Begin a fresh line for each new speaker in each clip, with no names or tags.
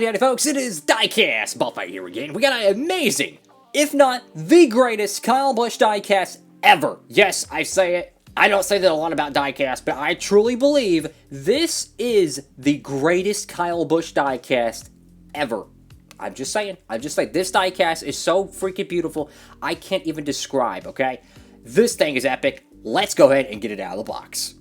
howdy folks, it is Diecastbuffet here again. We got an amazing, if not the greatest, Kyle Busch diecast ever. Yes, I say it. I don't say that a lot about diecast, but I truly believe this is the greatest Kyle Busch diecast ever. I'm just saying. This diecast is so freaking beautiful, I can't even describe, okay? This thing is epic. Let's go ahead and get it out of the box.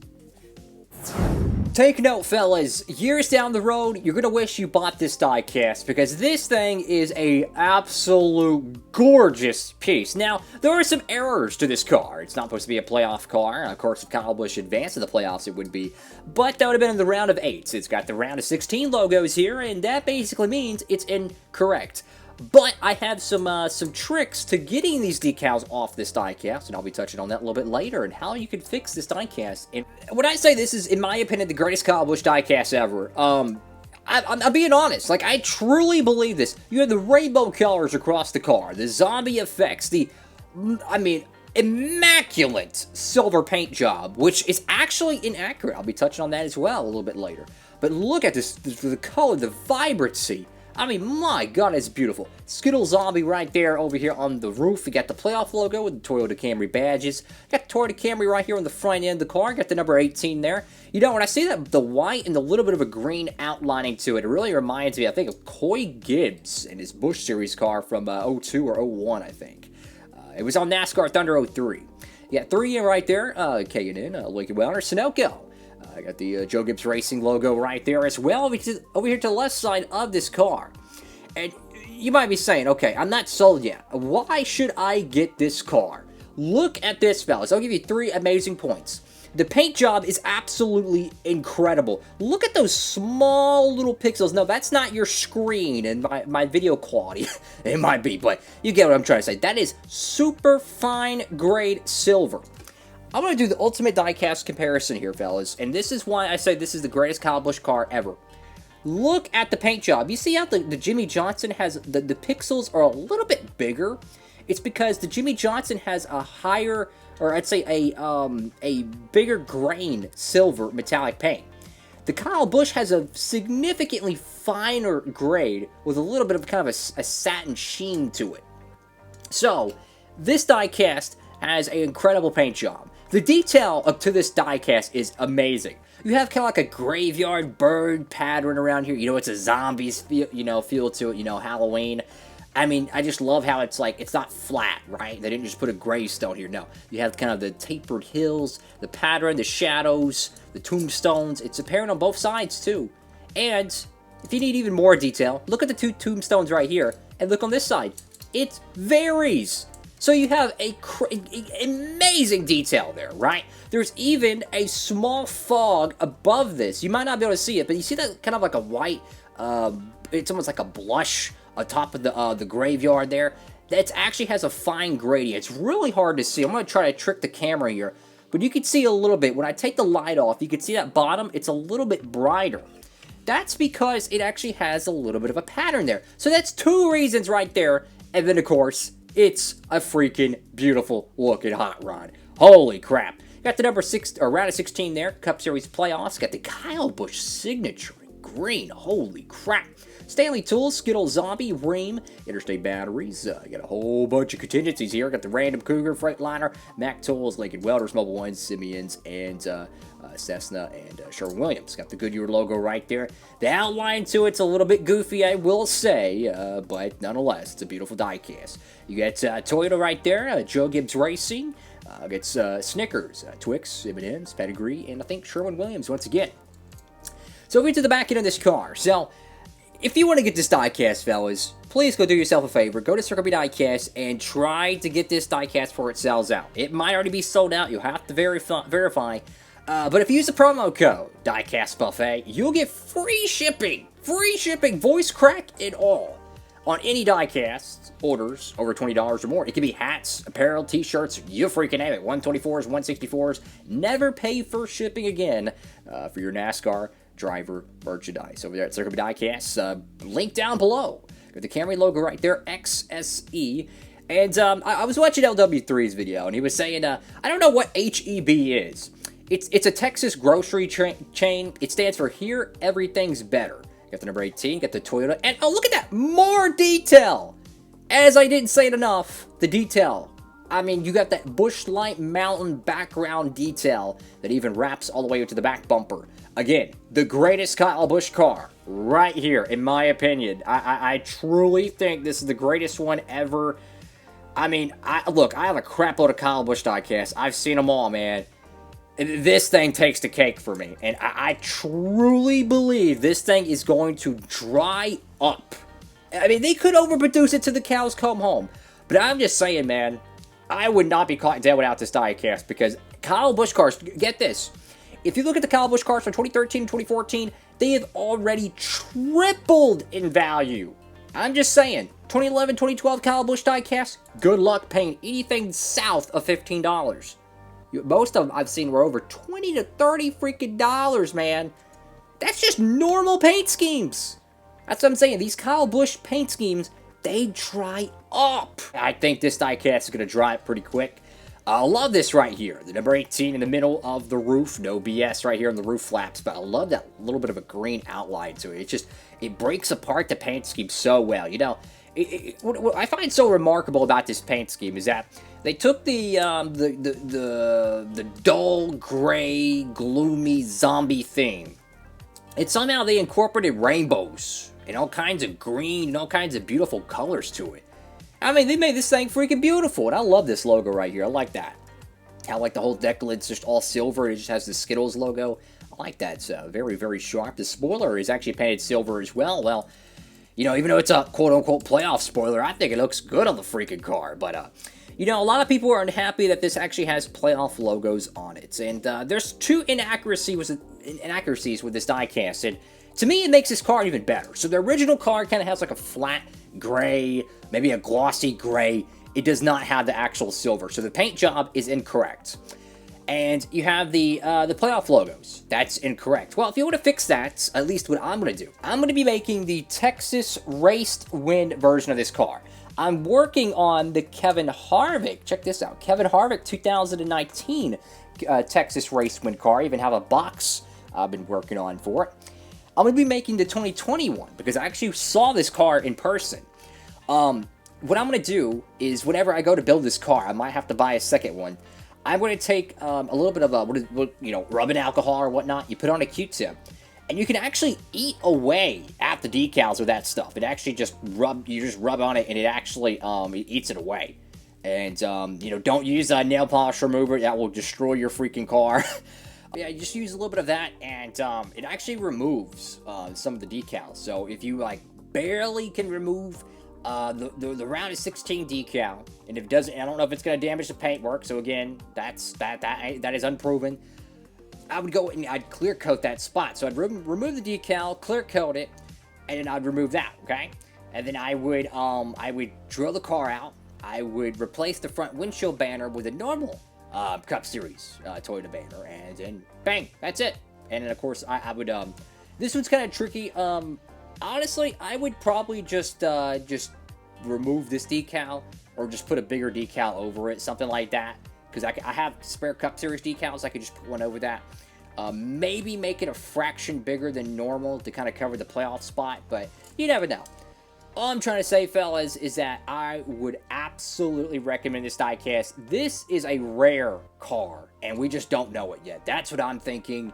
Take note, fellas, years down the road, you're gonna wish you bought this diecast because this thing is a absolute gorgeous piece. Now, there are some errors to this car. It's not supposed to be a playoff car. Of course, if Kyle Busch advanced to the playoffs, it would be. But that would have been in the round of 8. It's got the round of 16 logos here, and that basically means it's incorrect. But I have some tricks to getting these decals off this diecast, and I'll be touching on that a little bit later, and how you can fix this diecast. And when I say this is, in my opinion, the greatest Kyle Busch diecast ever, I'm being honest. Like, I truly believe this. You have the rainbow colors across the car, the zombie effects, immaculate silver paint job, which is actually inaccurate. I'll be touching on that as well a little bit later. But look at this, the color, the vibrancy. I mean, my God, it's beautiful. Skittles zombie right there over here on the roof. You got the playoff logo with the Toyota Camry badges. Got the Toyota Camry right here on the front end of the car. Got the number 18 there. You know, when I see that, the white and the little bit of a green outlining to it, it really reminds me, I think, of Coy Gibbs and his Busch Series car from 02 or 01, I think. It was on NASCAR Thunder 03. You got 3 in right there. K&N, Lincoln Welner, Sunoco. I got the Joe Gibbs Racing logo right there as well over here to the left side of this car. And you might be saying, okay, I'm not sold yet. Why should I get this car? Look at this, fellas. I'll give you 3 amazing points. The paint job is absolutely incredible. Look at those small little pixels. No, that's not your screen and my video quality. It might be, but you get what I'm trying to say. That is super fine grade silver. I'm going to do the ultimate diecast comparison here, fellas, and this is why I say this is the greatest Kyle Busch car ever. Look at the paint job. You see how the Jimmy Johnson has, the pixels are a little bit bigger? It's because the Jimmy Johnson has a higher, or I'd say a bigger grain silver metallic paint. The Kyle Busch has a significantly finer grade with a little bit of kind of a satin sheen to it. So, this diecast has an incredible paint job. The detail up to this diecast is amazing. You have kind of like a graveyard bird pattern around here. You know, it's a zombies feel, feel to it, Halloween. I mean, I just love how it's like, it's not flat, right? They didn't just put a gravestone here. No, you have kind of the tapered hills, the pattern, the shadows, the tombstones. It's apparent on both sides, too. And if you need even more detail, look at the 2 tombstones right here, and look on this side. It varies. So you have amazing detail there, right? There's even a small fog above this. You might not be able to see it, but you see that kind of like a white, it's almost like a blush atop of the graveyard there. That actually has a fine gradient. It's really hard to see. I'm going to try to trick the camera here, but you can see a little bit. When I take the light off, you can see that bottom, it's a little bit brighter. That's because it actually has a little bit of a pattern there. So that's 2 reasons right there. And then, of course, it's a freaking beautiful looking hot rod. Holy crap. Got the number 6, or round of 16 there. Cup Series playoffs. Got the Kyle Busch signature in green. Holy crap. Stanley Tools, Skittles Zombie, Ream, Interstate Batteries. Got a whole bunch of contingencies here. Got the Random Cougar, Freightliner, Mac Tools, Lincoln Welders, Mobile Ones, Simeons, and Cessna and Sherwin-Williams. Got the Goodyear logo right there. The outline to it's a little bit goofy, I will say, but nonetheless, it's a beautiful diecast. You got Toyota right there, Joe Gibbs Racing, gets Snickers, Twix, M&M's, Pedigree, and I think Sherwin-Williams once again. So we get to the back end of this car. So, if you want to get this diecast, fellas, please go do yourself a favor. Go to B Diecast and try to get this diecast before it sells out. It might already be sold out. You'll have to verify. But if you use the promo code Diecastbuffet, you'll get free shipping. Free shipping, voice crack and all. On any diecast orders over $20 or more. It could be hats, apparel, t-shirts, you freaking name it. 124s, 164s. Never pay for shipping again for your NASCAR driver merchandise over there at B Diecast. Link down below. Got the Camry logo right there, XSE. And I was watching LW3's video, and he was saying, I don't know what HEB is. It's a Texas grocery chain. It stands for Here Everything's Better. Got the number 18, got the Toyota, and oh, look at that! More detail! As I didn't say it enough, the detail. I mean, you got that Busch Light Mountain background detail that even wraps all the way to the back bumper. Again, the greatest Kyle Busch car, right here, in my opinion. I truly think this is the greatest one ever. I mean, look, I have a crap load of Kyle Busch diecasts. I've seen them all, man. This thing takes the cake for me. And I truly believe this thing is going to dry up. I mean, they could overproduce it till the cows come home. But I'm just saying, man, I would not be caught dead without this diecast, because Kyle Busch cars, get this, if you look at the Kyle Busch cars from 2013 and 2014, they have already tripled in value. I'm just saying, 2011, 2012 Kyle Busch diecast, good luck paying anything south of $15. Most of them I've seen were over $20 to $30 freaking dollars, man. That's just normal paint schemes. That's what I'm saying. These Kyle Busch paint schemes, they dry up. I think this diecast is going to dry up pretty quick. I love this right here. The number 18 in the middle of the roof. No BS right here on the roof flaps. But I love that little bit of a green outline to it. It breaks apart the paint scheme so well. You know, what I find so remarkable about this paint scheme is that they took the dull, gray, gloomy zombie theme. And somehow they incorporated rainbows and all kinds of green and all kinds of beautiful colors to it. I mean, they made this thing freaking beautiful, and I love this logo right here. I like that. I like the whole deck lid's just all silver. It just has the Skittles logo. I like that. It's very, very sharp. The spoiler is actually painted silver as well. Well, you know, even though it's a quote-unquote playoff spoiler, I think it looks good on the freaking car. But, you know, a lot of people are unhappy that this actually has playoff logos on it. And there's two inaccuracies with this diecast. And to me, it makes this car even better. So the original car kind of has like a flat gray, maybe a glossy gray. It does not have the actual silver. So the paint job is incorrect. And you have the playoff logos. That's incorrect. Well, if you want to fix that, at least what I'm going to do, I'm going to be making the Texas Race Wind version of this car. I'm working on the Kevin Harvick. Check this out. Kevin Harvick 2019 Texas Race Wind car. I even have a box I've been working on for it. I'm going to be making the 2021 because I actually saw this car in person. What I'm going to do is whenever I go to build this car, I might have to buy a second one. I'm going to take a little bit of rubbing alcohol or whatnot. You put on a Q-tip, and you can actually eat away at the decals with that stuff. It actually you just rub on it, and it actually it eats it away. And you know, don't use a nail polish remover. That will destroy your freaking car. Yeah, just use a little bit of that, and it actually removes some of the decals. So if you like barely can remove the round is 16 decal, and if it doesn't, I don't know if it's going to damage the paintwork. So again, that is unproven. I would go and I'd clear coat that spot. So I'd remove the decal, clear coat it, and then I'd remove that. Okay, and then I would drill the car out. I would replace the front windshield banner with a normal Cup Series Toyota banner, and then bang, that's it. And then of course I would this one's kind of tricky. Honestly, I would probably just remove this decal, or just put a bigger decal over it, something like that, because I have spare Cup Series decals. I could just put one over that. Maybe make it a fraction bigger than normal to kind of cover the playoff spot, but you never know. All I'm trying to say, fellas, is that I would absolutely recommend this diecast. This is a rare car, and we just don't know it yet. That's what I'm thinking.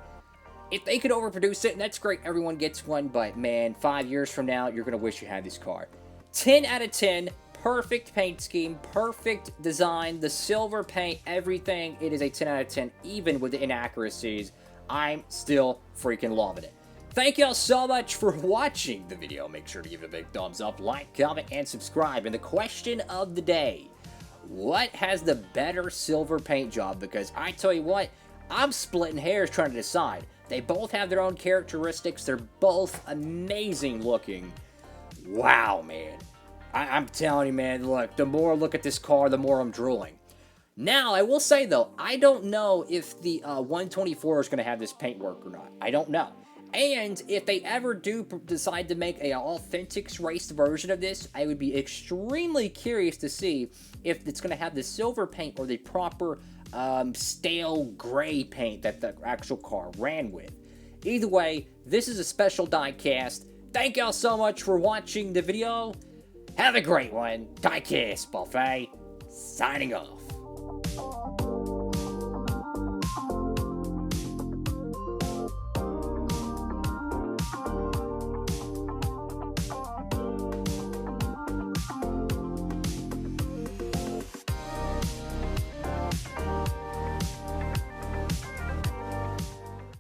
If they could overproduce it, and that's great, everyone gets one, but man, 5 years from now, you're going to wish you had this car. 10 out of 10, perfect paint scheme, perfect design, the silver paint, everything. It is a 10 out of 10, even with the inaccuracies. I'm still freaking loving it. Thank y'all so much for watching the video. Make sure to give it a big thumbs up, like, comment, and subscribe. And the question of the day, what has the better silver paint job? Because I tell you what, I'm splitting hairs trying to decide. They both have their own characteristics. They're both amazing looking. Wow, man. I'm telling you, man, look, the more I look at this car, the more I'm drooling. Now, I will say, though, I don't know if the 124 is going to have this paintwork or not. I don't know. And if they ever do decide to make an authentic race version of this, I would be extremely curious to see if it's going to have the silver paint or the proper stale gray paint that the actual car ran with. Either way, this is a special diecast. thank y'all so much for watching the video. Have a great one. Diecastbuffet, signing off.